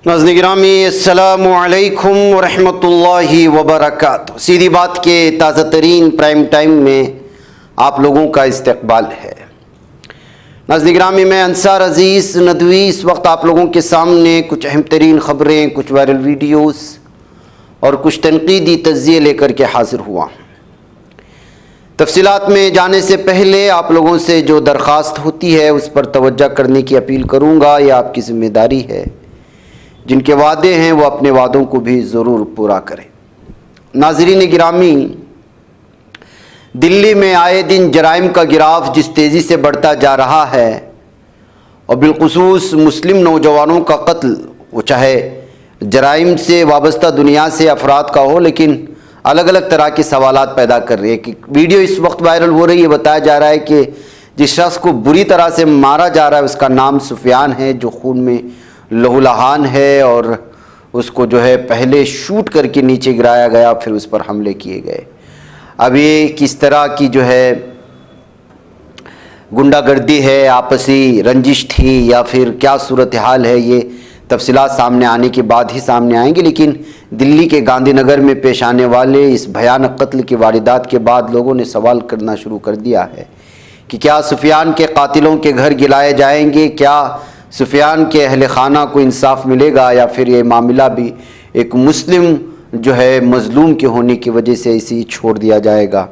ناظرین گرامی السلام علیکم ورحمۃ اللہ وبرکاتہ۔ سیدھی بات کے تازہ ترین پرائم ٹائم میں آپ لوگوں کا استقبال ہے۔ ناظرین گرامی میں انصار عزیز ندوی اس وقت آپ لوگوں کے سامنے کچھ اہم ترین خبریں، کچھ وائرل ویڈیوز اور کچھ تنقیدی تجزیے لے کر کے حاضر ہوا ہوں۔ تفصیلات میں جانے سے پہلے آپ لوگوں سے جو درخواست ہوتی ہے اس پر توجہ کرنے کی اپیل کروں گا۔ یہ آپ کی ذمہ داری ہے، جن کے وعدے ہیں وہ اپنے وعدوں کو بھی ضرور پورا کریں۔ ناظرین گرامی، دلی میں آئے دن جرائم کا گراف جس تیزی سے بڑھتا جا رہا ہے اور بالخصوص مسلم نوجوانوں کا قتل، وہ چاہے جرائم سے وابستہ دنیا سے افراد کا ہو، لیکن الگ الگ طرح کے سوالات پیدا کر رہے ہیں۔ کہ ویڈیو اس وقت وائرل ہو رہی ہے، بتایا جا رہا ہے کہ جس شخص کو بری طرح سے مارا جا رہا ہے اس کا نام سفیان ہے، جو خون میں لہولہان ہے، اور اس کو جو ہے پہلے شوٹ کر کے نیچے گرایا گیا، پھر اس پر حملے کیے گئے۔ اب یہ کس طرح کی جو ہے گنڈا گردی ہے، آپسی رنجش تھی یا پھر کیا صورتحال ہے، یہ تفصیلات سامنے آنے کے بعد ہی سامنے آئیں گے۔ لیکن دلی کے گاندھی نگر میں پیش آنے والے اس بھیانک قتل کی واردات کے بعد لوگوں نے سوال کرنا شروع کر دیا ہے کہ کیا سفیان کے قاتلوں کے گھر گلائے جائیں گے؟ کیا سفیان کے اہل خانہ کو انصاف ملے گا، یا پھر یہ معاملہ بھی ایک مسلم جو ہے مظلوم کے ہونے کی وجہ سے اسی چھوڑ دیا جائے گا؟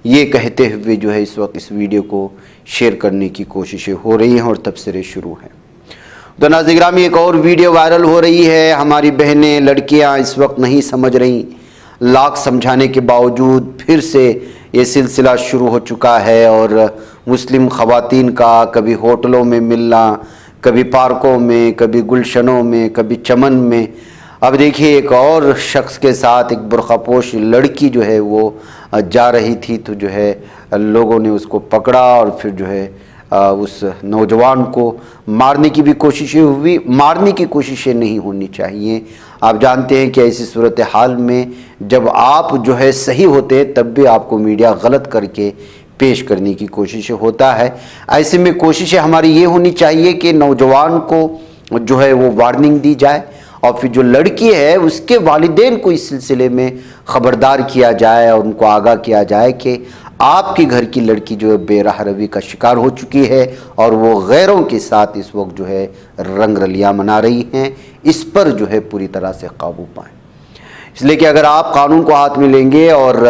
یہ کہتے ہوئے جو ہے اس وقت اس ویڈیو کو شیئر کرنے کی کوششیں ہو رہی ہیں اور تبصرے شروع ہیں۔ تو ناظرین گرامی، ایک اور ویڈیو وائرل ہو رہی ہے۔ ہماری بہنیں، لڑکیاں اس وقت نہیں سمجھ رہیں، لاکھ سمجھانے کے باوجود پھر سے یہ سلسلہ شروع ہو چکا ہے، اور مسلم خواتین کا کبھی ہوٹلوں میں ملنا، کبھی پارکوں میں، کبھی گلشنوں میں، کبھی چمن میں۔ اب دیکھیے ایک اور شخص کے ساتھ ایک برقع پوش لڑکی جو ہے وہ جا رہی تھی، تو جو ہے لوگوں نے اس کو پکڑا اور پھر جو ہے اس نوجوان کو مارنے کی بھی کوششیں ہوئی۔ مارنے کی کوششیں نہیں ہونی چاہیے۔ آپ جانتے ہیں کہ ایسی صورتحال میں جب آپ جو ہے صحیح ہوتے ہیں تب بھی آپ کو میڈیا غلط کر کے پیش کرنے کی کوشش ہوتا ہے۔ ایسے میں کوششیں ہماری یہ ہونی چاہیے کہ نوجوان کو جو ہے وہ وارننگ دی جائے، اور پھر جو لڑکی ہے اس کے والدین کو اس سلسلے میں خبردار کیا جائے اور ان کو آگاہ کیا جائے کہ آپ کے گھر کی لڑکی جو ہے بے راہ روی کا شکار ہو چکی ہے، اور وہ غیروں کے ساتھ اس وقت جو ہے رنگ رلیاں منا رہی ہیں۔ اس پر جو ہے پوری طرح سے قابو پائیں، اس لیے کہ اگر آپ قانون کو ہاتھ میں لیں گے اور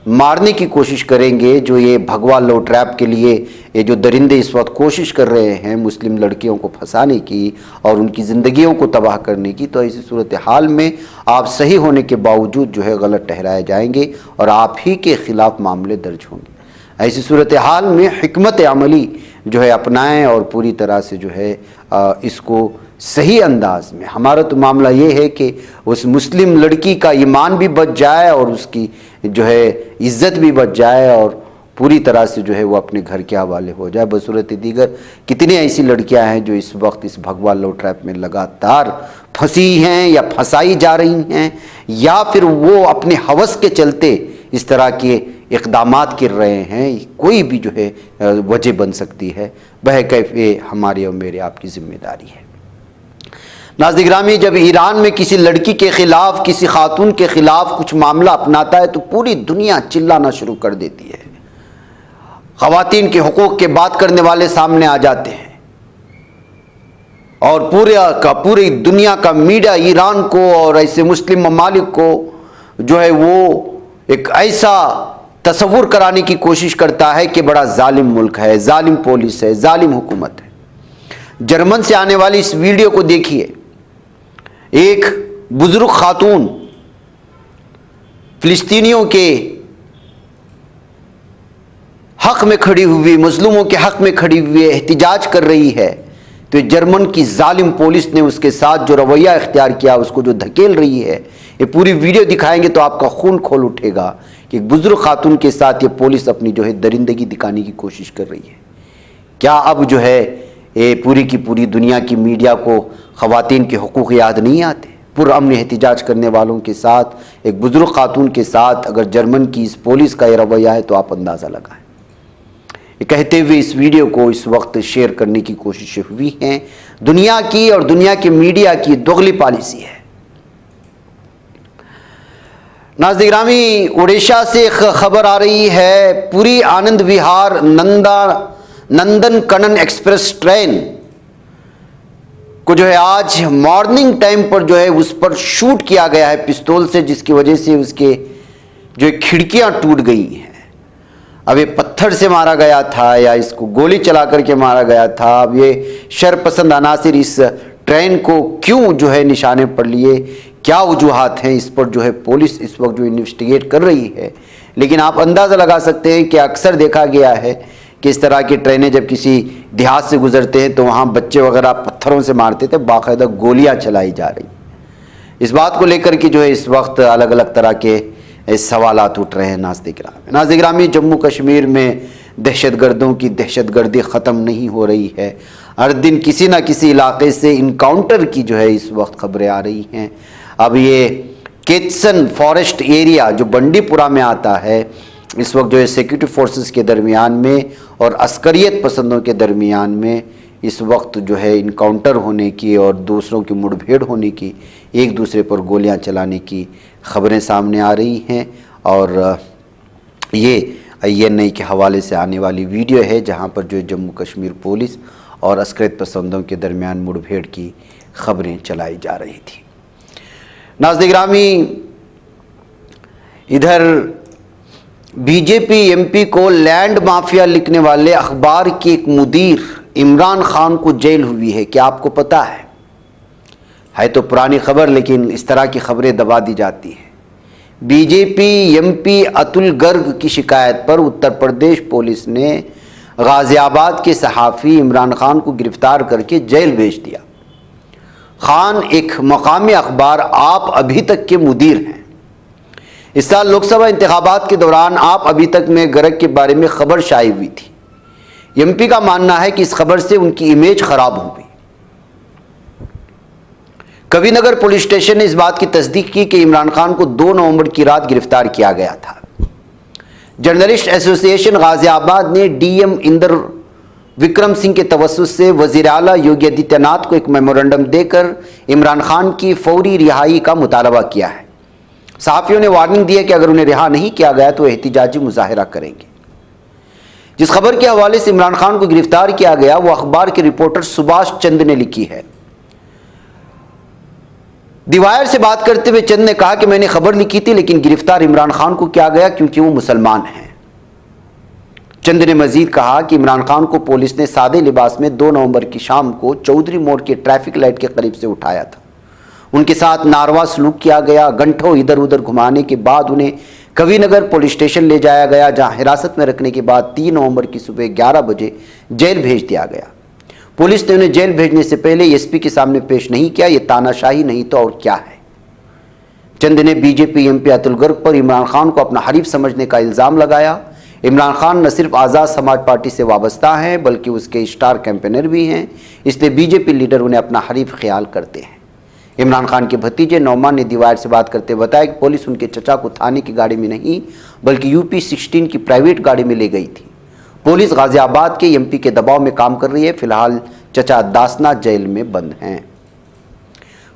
مارنے کی کوشش کریں گے، جو یہ بھگوا لو ٹریپ کے لیے یہ جو درندے اس وقت کوشش کر رہے ہیں مسلم لڑکیوں کو پھنسانے کی اور ان کی زندگیوں کو تباہ کرنے کی، تو ایسی صورتحال میں آپ صحیح ہونے کے باوجود جو ہے غلط ٹھہرائے جائیں گے اور آپ ہی کے خلاف معاملے درج ہوں گے۔ ایسی صورتحال میں حکمت عملی جو ہے اپنائیں اور پوری طرح سے جو ہے اس کو صحیح انداز میں۔ ہمارا تو معاملہ یہ ہے کہ اس مسلم لڑکی کا ایمان بھی بچ جائے اور اس کی جو ہے عزت بھی بچ جائے، اور پوری طرح سے جو ہے وہ اپنے گھر کے حوالے ہو جائے۔ بصورت دیگر کتنی ایسی لڑکیاں ہیں جو اس وقت اس بھگوا لو ٹریپ میں لگاتار پھنسی ہیں یا پھنسائی جا رہی ہیں، یا پھر وہ اپنے ہوس کے چلتے اس طرح کے اقدامات کر رہے ہیں۔ کوئی بھی جو ہے وجہ بن سکتی ہے، بہرکیف یہ ہماری اور میرے آپ کی ذمہ داری ہے۔ ناظرین گرامی، جب ایران میں کسی لڑکی کے خلاف، کسی خاتون کے خلاف کچھ معاملہ اپناتا ہے تو پوری دنیا چلانا شروع کر دیتی ہے۔ خواتین کے حقوق کے بات کرنے والے سامنے آ جاتے ہیں، اور پوری دنیا کا میڈیا ایران کو اور ایسے مسلم ممالک کو جو ہے وہ ایک ایسا تصور کرانے کی کوشش کرتا ہے کہ بڑا ظالم ملک ہے، ظالم پولیس ہے، ظالم حکومت ہے۔ جرمن سے آنے والی اس ویڈیو کو دیکھیے۔ ایک بزرگ خاتون فلسطینیوں کے حق میں کھڑی ہوئی، مظلوموں کے حق میں کھڑی ہوئی احتجاج کر رہی ہے، تو جرمن کی ظالم پولیس نے اس کے ساتھ جو رویہ اختیار کیا، اس کو جو دھکیل رہی ہے، یہ پوری ویڈیو دکھائیں گے تو آپ کا خون کھول اٹھے گا کہ ایک بزرگ خاتون کے ساتھ یہ پولیس اپنی جو ہے درندگی دکھانے کی کوشش کر رہی ہے۔ کیا اب جو ہے یہ پوری کی پوری دنیا کی میڈیا کو خواتین کے حقوق یاد نہیں آتے؟ پرامن احتجاج کرنے والوں کے ساتھ، ایک بزرگ خاتون کے ساتھ اگر جرمن کی اس پولیس کا یہ رویہ ہے تو آپ اندازہ لگائیں۔ یہ کہتے ہوئے اس ویڈیو کو اس وقت شیئر کرنے کی کوششیں ہوئی ہیں۔ دنیا کی اور دنیا کے میڈیا کی دوغلی پالیسی ہے۔ ناظرین گرامی، اڑیسہ سے ایک خبر آ رہی ہے، پوری آنند وہار نندن کنن ایکسپریس ٹرین کو جو ہے آج مارننگ ٹائم پر جو ہے اس پر شوٹ کیا گیا ہے پستول سے، جس کی وجہ سے اس کے جو کھڑکیاں ٹوٹ گئی ہیں۔ اب یہ پتھر سے مارا گیا تھا یا اس کو گولی چلا کر کے مارا گیا تھا، اب یہ شر پسند عناصر اس ٹرین کو کیوں جو ہے نشانے پر لیے، کیا وجوہات ہیں، اس پر جو ہے پولیس اس وقت جو انویسٹیگیٹ کر رہی ہے۔ لیکن آپ اندازہ لگا سکتے ہیں کہ اکثر دیکھا گیا ہے کہ اس طرح کی ٹرینیں جب کسی دیہات سے گزرتے ہیں تو وہاں بچے وغیرہ پتھروں سے مارتے تھے، باقاعدہ گولیاں چلائی جا رہی۔ اس بات کو لے کر کے جو ہے اس وقت الگ الگ طرح کے سوالات اٹھ رہے ہیں۔ ناظرین گرامی، جموں کشمیر میں دہشت گردوں کی دہشت گردی ختم نہیں ہو رہی ہے۔ ہر دن کسی نہ کسی علاقے سے انکاؤنٹر کی جو ہے اس وقت خبریں آ رہی ہیں۔ اب یہ کیتسن فارسٹ ایریا جو بنڈی پورہ میں آتا ہے، اس وقت جو ہے سیکورٹی فورسز کے درمیان میں اور عسکریت پسندوں کے درمیان میں اس وقت جو ہے انکاؤنٹر ہونے کی اور دوسروں کی مڑ بھیڑ ہونے کی، ایک دوسرے پر گولیاں چلانے کی خبریں سامنے آ رہی ہیں۔ اور یہ INI کے حوالے سے آنے والی ویڈیو ہے جہاں پر جو جموں کشمیر پولیس اور عسکریت پسندوں کے درمیان مڑ بھیڑ کی خبریں چلائی جا رہی تھی۔ ناظرین گرامی، ادھر BJP کو لینڈ مافیا لکھنے والے اخبار کے ایک مدیر عمران خان کو جیل ہوئی ہے۔ کیا آپ کو پتا ہے تو پرانی خبر، لیکن اس طرح کی خبریں دبا دی جاتی ہیں۔ BJP MP اتل گرگ کی شکایت پر اتر پردیش پولیس نے غازی آباد کے صحافی عمران خان کو گرفتار کر کے جیل بھیج دیا۔ خان ایک مقامی اخبار آپ ابھی تک کے مدیر ہیں۔ اس سال لوک سبھا انتخابات کے دوران آپ ابھی تک میں گرگ کے بارے میں خبر شائع ہوئی تھی۔ MP کا ماننا ہے کہ اس خبر سے ان کی امیج خراب ہو گئی۔ کوی نگر پولیس اسٹیشن نے اس بات کی تصدیق کی کہ عمران خان کو 2 نومبر کی رات گرفتار کیا گیا تھا۔ جرنلسٹ ایسوسی ایشن غازی آباد نے DM اندر وکرم سنگھ کے توسط سے وزیر اعلیٰ یوگی آدتیہ ناتھ کو ایک میمورنڈم دے کر عمران خان کی فوری رہائی کا مطالبہ کیا ہے۔ صحافیوں نے وارننگ دی ہے کہ اگر انہیں رہا نہیں کیا گیا تو احتجاجی مظاہرہ کریں گے۔ جس خبر کے حوالے سے عمران خان کو گرفتار کیا گیا وہ اخبار کے رپورٹر سبھاش چند نے لکھی ہے۔ دی وائر سے بات کرتے ہوئے چند نے کہا کہ میں نے خبر لکھی تھی لیکن گرفتار عمران خان کو کیا گیا کیونکہ وہ مسلمان ہیں۔ چند نے مزید کہا کہ عمران خان کو پولیس نے سادے لباس میں 2 نومبر کی شام کو چودھری موڑ کے ٹریفک لائٹ کے قریب سے اٹھایا تھا۔ ان کے ساتھ ناروا سلوک کیا گیا۔ گھنٹوں ادھر ادھر گھمانے کے بعد انہیں کوی نگر پولیس اسٹیشن لے جایا گیا، جہاں حراست میں رکھنے کے بعد 3 نومبر کی صبح 11 بجے جیل بھیج دیا گیا۔ پولیس نے انہیں جیل بھیجنے سے پہلے SP کے سامنے پیش نہیں کیا۔ یہ تاناشاہی نہیں تو اور کیا ہے؟ چند نے BJP MP اتل گرگ پر عمران خان کو اپنا حریف سمجھنے کا الزام لگایا۔ عمران خان نہ صرف آزاد سماج پارٹی سے وابستہ ہیں بلکہ اس کے اسٹار کیمپینر بھی ہیں، اس لیے BJP لیڈر انہیں اپنا حریف خیال کرتے ہیں۔ عمران خان کے بھتیجے نعمان نے دی وائر سے بات کرتے بتایا کہ پولیس ان کے چچا کو تھانے کی گاڑی میں نہیں بلکہ UP-16 کی پرائیویٹ گاڑی میں لے گئی تھی۔ پولیس غازی آباد کے MP کے دباؤ میں کام کر رہی ہے۔ فی الحال چچا داسنا جیل میں بند ہیں۔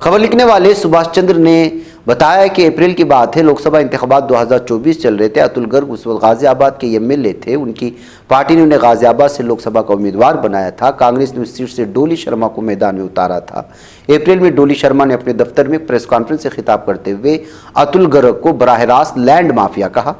خبر لکھنے والے سبھاش چندر نے بتایا کہ اپریل کی بات ہے، لوک سبھا انتخابات 2024 چل رہے تھے۔ اتل گرگ اس وقت غازی آباد کے MLA تھے۔ ان کی پارٹی نے انہیں غازی آباد سے لوک سبھا کا امیدوار بنایا تھا۔ کانگریس نے اس سیٹ سے ڈولی شرما کو میدان میں اتارا تھا۔ اپریل میں ڈولی شرما نے اپنے دفتر میں پریس کانفرنس سے خطاب کرتے ہوئے اتل گرگ کو براہ راست لینڈ مافیا کہا۔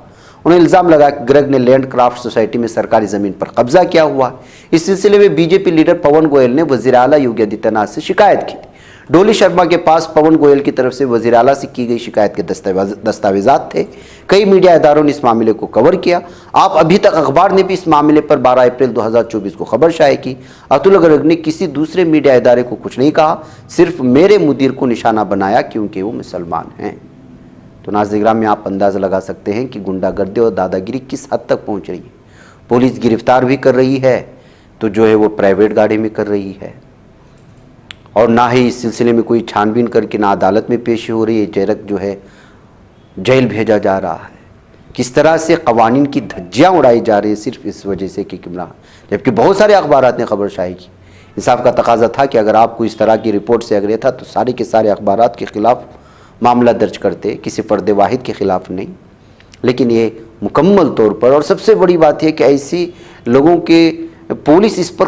انہیں الزام لگا کہ گرگ نے لینڈ کرافٹ سوسائٹی میں سرکاری زمین پر قبضہ کیا ہوا۔ اس سلسلے میں BJP لیڈر پون گوئل نے وزیر اعلیٰ یوگی آدتیہ ناتھ سے شکایت کی تھی۔ ڈولی شرما کے پاس پون گوئل کی طرف سے وزیر اعلیٰ سے کی گئی شکایت کے دستاویزات تھے۔ کئی میڈیا اداروں نے اس معاملے کو کور کیا۔ آپ ابھی تک اخبار نے بھی اس معاملے پر 12 اپریل 2024 کو خبر شائع کی۔ اتل گرگ نے کسی دوسرے میڈیا ادارے کو کچھ نہیں کہا، صرف میرے مدیر کو نشانہ بنایا کیونکہ وہ مسلمان ہیں۔ تو ناظرین گرامی، آپ اندازہ لگا سکتے ہیں کہ گنڈا گردی اور دادا گیری کس حد تک پہنچ رہی ہے۔ پولیس گرفتار بھی کر رہی ہے تو جو ہے وہ پرائیویٹ گاڑی میں کر رہی ہے، اور نہ ہی اس سلسلے میں کوئی چھان بین کر کے نہ عدالت میں پیشی ہو رہی ہے۔ جیرک جو ہے جیل بھیجا جا رہا ہے۔ کس طرح سے قوانین کی دھجیاں اڑائی جا رہی ہیں صرف اس وجہ سے کہ عمران، جبکہ بہت سارے اخبارات نے خبر شائع کی۔ انصاف کا تقاضا تھا کہ اگر آپ کو اس طرح کی رپورٹ سے اگرے تھا تو سارے کے سارے اخبارات کے خلاف معاملہ درج کرتے، کسی فرد واحد کے خلاف نہیں، لیکن یہ مکمل طور پر، اور سب سے بڑی بات یہ کہ ایسی لوگوں کے پولیس اس پر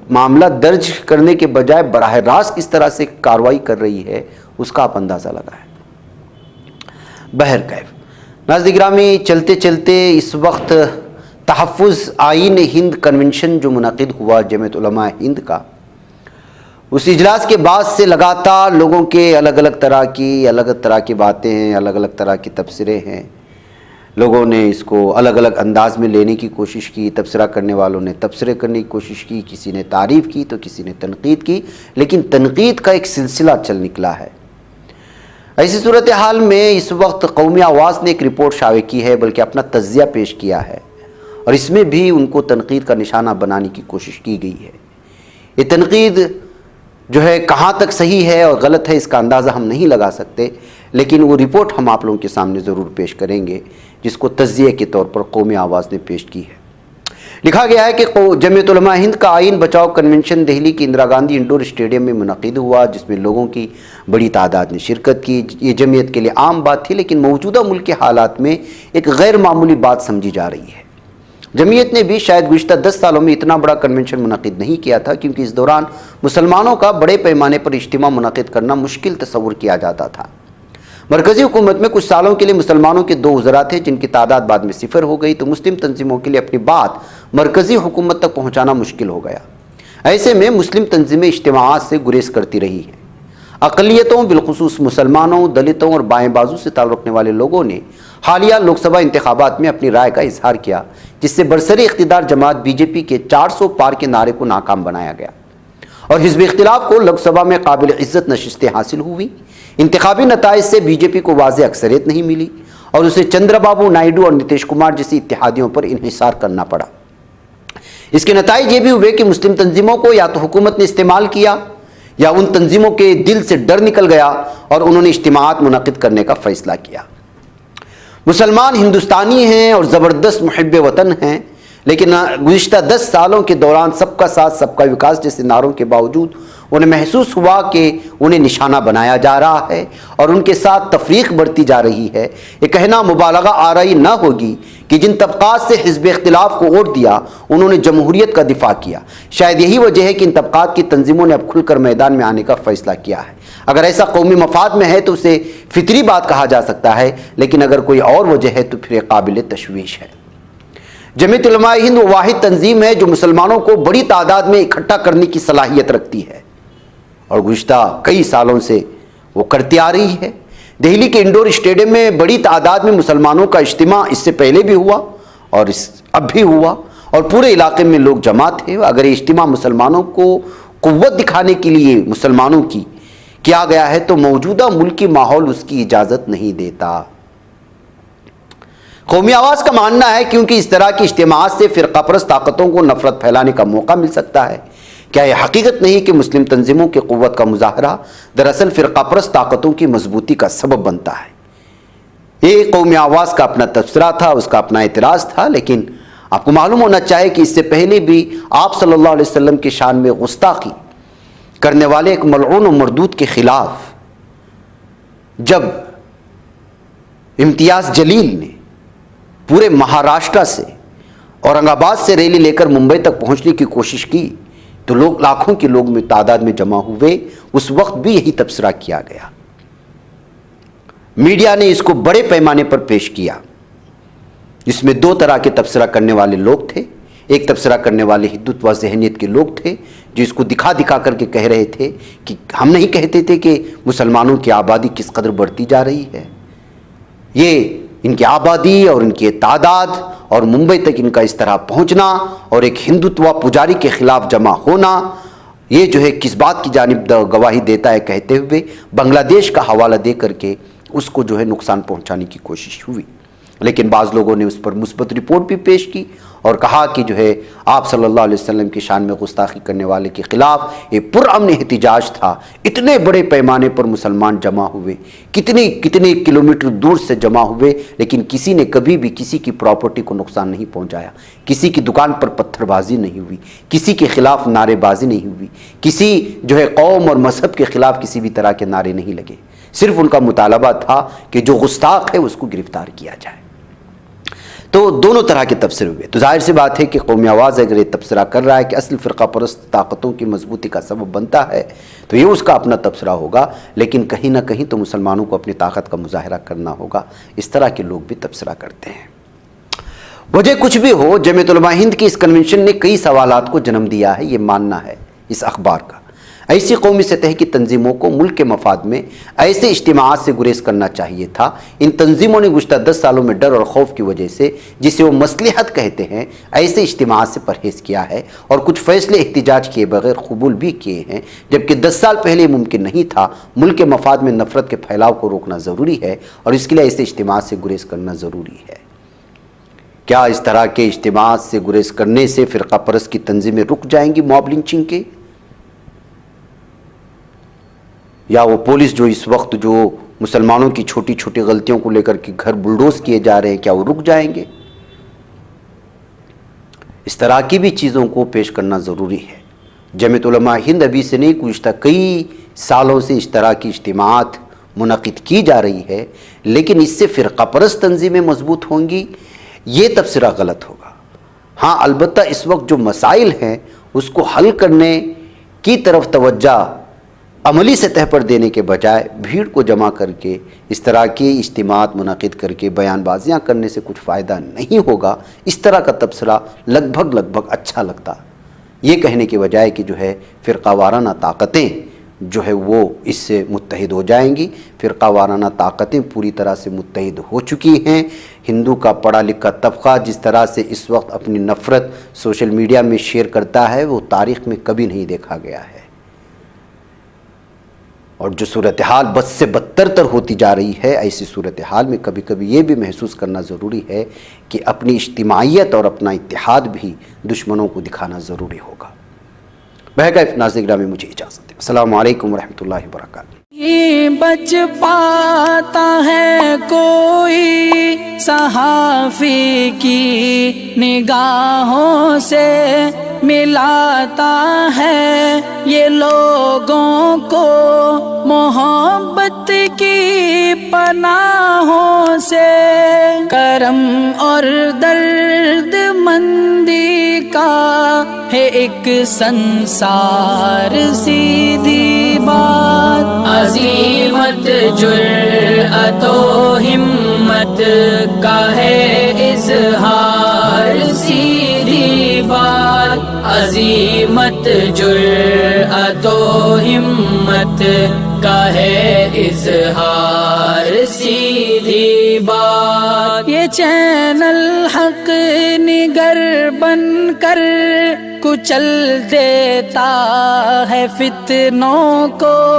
معاملہ درج کرنے کے بجائے براہ راست کس طرح سے کارروائی کر رہی ہے اس کا آپ اندازہ لگائیں۔ بہرکیف ناظرین گرامی، چلتے چلتے اس وقت تحفظ آئین ہند کنونشن جو منعقد ہوا جمعیت علماء ہند کا، اس اجلاس کے بعد سے لگاتار لوگوں کے الگ الگ طرح کی باتیں ہیں، الگ الگ طرح کے تبصرے ہیں۔ لوگوں نے اس کو الگ الگ انداز میں لینے کی کوشش کی، تبصرہ کرنے والوں نے تبصرے کرنے کی کوشش کی، کسی نے تعریف کی تو کسی نے تنقید کی، لیکن تنقید کا ایک سلسلہ چل نکلا ہے۔ ایسی صورتحال میں اس وقت قومی آواز نے ایک رپورٹ شائع کی ہے، بلکہ اپنا تجزیہ پیش کیا ہے، اور اس میں بھی ان کو تنقید کا نشانہ بنانے کی کوشش کی گئی ہے۔ یہ تنقید جو ہے کہاں تک صحیح ہے اور غلط ہے اس کا اندازہ ہم نہیں لگا سکتے، لیکن وہ رپورٹ ہم آپ لوگوں کے سامنے ضرور پیش کریں گے، جس کو تجزیے کے طور پر قومی آواز نے پیش کی ہے۔ لکھا گیا ہے کہ جمعیت علماء ہند کا آئین بچاؤ کنونشن دہلی کی اندرا گاندھی انڈور اسٹیڈیم میں منعقد ہوا، جس میں لوگوں کی بڑی تعداد نے شرکت کی۔ یہ جمعیت کے لیے عام بات تھی، لیکن موجودہ ملک کے حالات میں ایک غیر معمولی بات سمجھی جا رہی ہے۔ جمعیت نے بھی شاید گزشتہ 10 سالوں میں اتنا بڑا کنونشن منعقد نہیں کیا تھا، کیونکہ اس دوران مسلمانوں کا بڑے پیمانے پر اجتماع منعقد کرنا مشکل تصور کیا جاتا تھا۔ مرکزی حکومت میں کچھ سالوں کے لیے مسلمانوں کے 2 وزراء تھے، جن کی تعداد بعد میں 0 ہو گئی، تو مسلم تنظیموں کے لیے اپنی بات مرکزی حکومت تک پہنچانا مشکل ہو گیا۔ ایسے میں مسلم تنظیمیں اجتماعات سے گریز کرتی رہی ہیں۔ اقلیتوں بالخصوص مسلمانوں، دلتوں اور بائیں بازو سے تعلق رکھنے والے لوگوں نے حالیہ لوک سبھا انتخابات میں اپنی رائے کا اظہار کیا، جس سے برسری اقتدار جماعت بی جے پی کے 400 پار کے نعرے کو ناکام بنایا گیا، اور حزب اختلاف کو لوک سبھا میں قابل عزت نشستیں حاصل ہوئی۔ انتخابی نتائج سے بی جے پی کو واضح اکثریت نہیں ملی، اور اسے چندر بابو نائیڈو اور نتیش کمار جیسی اتحادیوں پر انحصار کرنا پڑا۔ اس کے نتائج یہ بھی ہوئے کہ مسلم تنظیموں کو یا تو حکومت نے استعمال کیا، یا ان تنظیموں کے دل سے ڈر نکل گیا اور انہوں نے اجتماعات منعقد کرنے کا فیصلہ کیا۔ مسلمان ہندوستانی ہیں اور زبردست محب وطن ہیں، لیکن گزشتہ 10 سالوں کے دوران سب کا ساتھ سب کا وکاس جیسے نعروں کے باوجود انہیں محسوس ہوا کہ انہیں نشانہ بنایا جا رہا ہے اور ان کے ساتھ تفریق بڑھتی جا رہی ہے۔ یہ کہنا مبالغہ آرائی نہ ہوگی کہ جن طبقات سے حزب اختلاف کو ووٹ دیا انہوں نے جمہوریت کا دفاع کیا۔ شاید یہی وجہ ہے کہ ان طبقات کی تنظیموں نے اب کھل کر میدان میں آنے کا فیصلہ کیا ہے۔ اگر ایسا قومی مفاد میں ہے تو اسے فطری بات کہا جا سکتا ہے، لیکن اگر کوئی اور وجہ ہے تو پھر یہ قابل تشویش ہے۔ جمعیت علماء ہند وہ واحد تنظیم ہے جو مسلمانوں کو بڑی تعداد میں اکٹھا کرنے کی صلاحیت رکھتی ہے، اور گزشتہ کئی سالوں سے وہ کرتی آ رہی ہے۔ دہلی کے انڈور اسٹیڈیم میں بڑی تعداد میں مسلمانوں کا اجتماع اس سے پہلے بھی ہوا اور اب بھی ہوا، اور پورے علاقے میں لوگ جمع تھے۔ اگر یہ اجتماع مسلمانوں کو قوت دکھانے کے لیے مسلمانوں کی کیا گیا ہے تو موجودہ ملکی ماحول اس کی اجازت نہیں دیتا۔ قومی آواز کا ماننا ہے کیونکہ اس طرح کی اجتماعات سے فرقہ پرست طاقتوں کو نفرت پھیلانے کا موقع مل سکتا ہے۔ کیا یہ حقیقت نہیں کہ مسلم تنظیموں کی قوت کا مظاہرہ دراصل فرقہ پرست طاقتوں کی مضبوطی کا سبب بنتا ہے؟ یہ قومی آواز کا اپنا تبصرہ تھا، اس کا اپنا اعتراض تھا، لیکن آپ کو معلوم ہونا چاہیے کہ اس سے پہلے بھی آپ صلی اللہ علیہ وسلم کے شان میں گستاخی کرنے والے ایک ملعون و مردود کے خلاف جب امتیاز جلیل نے پورے مہاراشٹر سے اورنگ آباد سے ریلی لے کر ممبئی تک پہنچنے کی کوشش کی تو لاکھوں کے لوگ میں تعداد میں جمع ہوئے، اس وقت بھی یہی تبصرہ کیا گیا۔ میڈیا نے اس کو بڑے پیمانے پر پیش کیا، جس میں 2 طرح کے تبصرہ کرنے والے لوگ تھے۔ ایک تبصرہ کرنے والے ہندوتوا ذہنیت کے لوگ تھے جو اس کو دکھا دکھا کر کے کہہ رہے تھے کہ ہم نہیں کہتے تھے کہ مسلمانوں کی آبادی کس قدر بڑھتی جا رہی ہے، یہ ان کی آبادی اور ان کی تعداد اور ممبئی تک ان کا اس طرح پہنچنا اور ایک ہندوتوا پجاری کے خلاف جمع ہونا، یہ جو ہے کس بات کی جانب گواہی دیتا ہے، کہتے ہوئے بنگلہ دیش کا حوالہ دے کر کے اس کو جو ہے نقصان پہنچانے کی کوشش ہوئی۔ لیکن بعض لوگوں نے اس پر مثبت رپورٹ بھی پیش کی اور کہا کہ جو ہے آپ صلی اللہ علیہ وسلم کی شان میں گستاخی کرنے والے کے خلاف ایک پرامن احتجاج تھا. اتنے بڑے پیمانے پر مسلمان جمع ہوئے, کتنے کلومیٹر دور سے جمع ہوئے, لیکن کسی نے کبھی بھی کسی کی پراپرٹی کو نقصان نہیں پہنچایا, کسی کی دکان پر پتھر بازی نہیں ہوئی, کسی کے خلاف نعرے بازی نہیں ہوئی, کسی جو ہے قوم اور مذہب کے خلاف کسی بھی طرح کے نعرے نہیں لگے. صرف ان کا مطالبہ تھا کہ جو گستاخ ہے اس کو گرفتار کیا جائے. تو دونوں طرح کے تبصرے ہوئے. تو ظاہر سی بات ہے کہ قومی آواز اگر یہ تبصرہ کر رہا ہے کہ اصل فرقہ پرست طاقتوں کی مضبوطی کا سبب بنتا ہے تو یہ اس کا اپنا تبصرہ ہوگا, لیکن کہیں نہ کہیں تو مسلمانوں کو اپنی طاقت کا مظاہرہ کرنا ہوگا. اس طرح کے لوگ بھی تبصرہ کرتے ہیں. وجہ کچھ بھی ہو, جمعیت علماء ہند کی اس کنونشن نے کئی سوالات کو جنم دیا ہے, یہ ماننا ہے اس اخبار کا. ایسی قومی سطح کی تنظیموں کو ملک کے مفاد میں ایسے اجتماعات سے گریز کرنا چاہیے تھا. ان تنظیموں نے گزشتہ 10 سالوں میں ڈر اور خوف کی وجہ سے, جسے وہ مصلحت کہتے ہیں, ایسے اجتماعات سے پرہیز کیا ہے اور کچھ فیصلے احتجاج کیے بغیر قبول بھی کیے ہیں, جبکہ 10 سال پہلے ممکن نہیں تھا. ملک کے مفاد میں نفرت کے پھیلاؤ کو روکنا ضروری ہے اور اس کے لیے ایسے اجتماعات سے گریز کرنا ضروری ہے. کیا اس طرح کے اجتماعات سے گریز کرنے سے فرقہ پرست کی تنظیمیں رک جائیں گی موب لنچنگ کے, یا وہ پولیس جو اس وقت جو مسلمانوں کی چھوٹی چھوٹی غلطیوں کو لے کر کے گھر بلڈوز کیے جا رہے ہیں, کیا وہ رک جائیں گے؟ اس طرح کی بھی چیزوں کو پیش کرنا ضروری ہے. جمعیت علماء ہند ابھی سے نہیں, گزشتہ کئی سالوں سے اس طرح کی اجتماعات منعقد کی جا رہی ہے, لیکن اس سے فرقہ پرست تنظیمیں مضبوط ہوں گی, یہ تبصرہ غلط ہوگا. ہاں البتہ اس وقت جو مسائل ہیں اس کو حل کرنے کی طرف توجہ عملی سطح پر دینے کے بجائے بھیڑ کو جمع کر کے اس طرح کے اجتماعات منعقد کر کے بیان بازیاں کرنے سے کچھ فائدہ نہیں ہوگا. اس طرح کا تبصرہ لگ بھگ اچھا لگتا, یہ کہنے کے بجائے کہ جو ہے فرقہ وارانہ طاقتیں جو ہے وہ اس سے متحد ہو جائیں گی. فرقہ وارانہ طاقتیں پوری طرح سے متحد ہو چکی ہیں. ہندو کا پڑھا لکھا طبقہ جس طرح سے اس وقت اپنی نفرت سوشل میڈیا میں شیئر کرتا ہے وہ تاریخ میں کبھی نہیں دیکھا گیا ہے, اور جو صورتحال بد سے بدتر تر ہوتی جا رہی ہے, ایسی صورتحال میں کبھی کبھی یہ بھی محسوس کرنا ضروری ہے کہ اپنی اجتماعیت اور اپنا اتحاد بھی دشمنوں کو دکھانا ضروری ہوگا. بہرکیف ناظرین گرامی مجھے اجازت دیں. السلام علیکم ورحمۃ اللہ وبرکاتہ. بچ پاتا ہے کوئی صحافی کی نگاہوں سے, ملاتا ہے یہ لوگوں کو محبت کی پناہوں سے. کرم اور درد مندی کا ہے ایک سنسار, سیدھی بات عزیمت جرأت و ہمت کا ہے اظہار, سیدھی بات عزیمت جرأت و ہمت کا ہے اظہار, سیدھی بات. یہ چینل حق نگر بن کر کچل دیتا ہے فتنوں کو.